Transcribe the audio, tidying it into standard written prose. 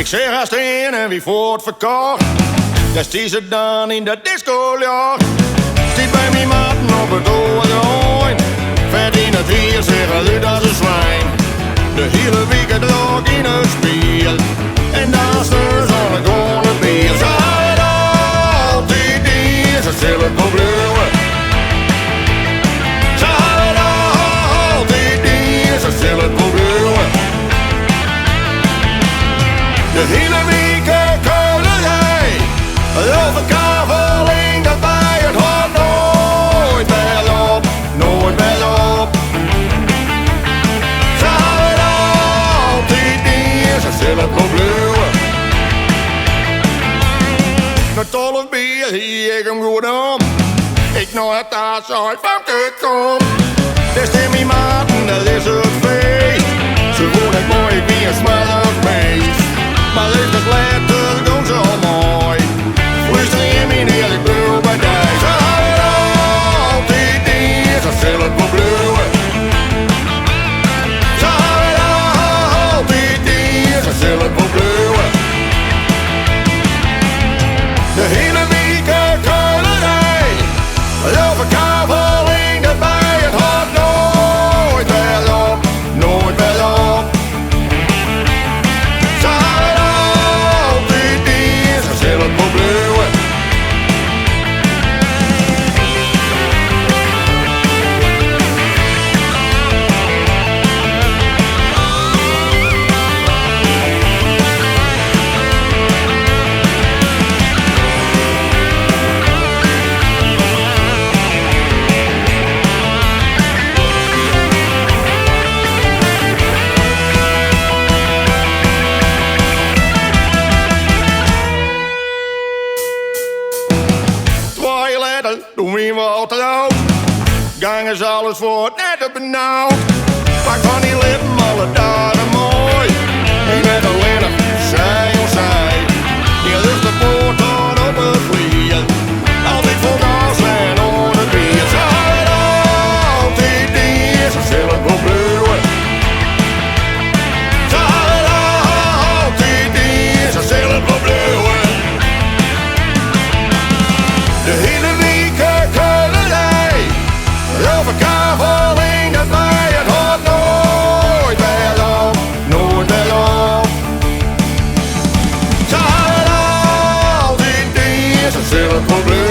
Ik zeg haar Stie en wie fuort verkocht. Daar stie ze dan in de disco ljocht. Stiet bij mij maten op het oore. Verdien het hier, zeg Gelûd als een zwein. De hele wike drok in een spier. En dan stuur zo'n gewone bier. Ze houden Altyd Dien, ze zullen het bliuwe. Ze houden Altyd Dien, ze zullen het bliuwe. De hele wike kuilerij, ruilverkaveling, dat bij het hart nooit meer op, nooit meer op. Ze houden Altyd Dien, ze zullen het bliuwe. Met 12 bier hier ik hem goed om. Ik nog het taas uit van kut kom. De stem in maten, dat is het feest. Zo voel ik mooi, ik ben een smalig beest. Maar leeft het letter gewoon zo mooi. Fluister in mijn eerlijk blauw bij die. Ze houden Altyd Dien, ze zullen het bliuwe. Ze houden Altyd Dien, ze zullen het bliuwe. De hele wike kuilerij, ruilverkaveling, dat bij het hart nooit meer op, nooit meer op. Ze houden Altyd Dien, ze zullen het bliuwe. Doen we wat trouw. Gang is alles voor het net te benauwd. Pak van die lippen alle dagen mooi. Ik ben alleen nog zij of zij. Die lucht de poort tot op het vliegen. Altijd Folgas en oare, hier. Ze houden Altyd Dien, ze zullen het bliuwe. Ze houden Altyd Dien, ze zullen het bliuwe. De hele wike kuilerij, ruilverkaveling, dat bij het hart nooit meer op, nooit meer op. Ze houden Altyd Dien, ze zullen het bliuwe.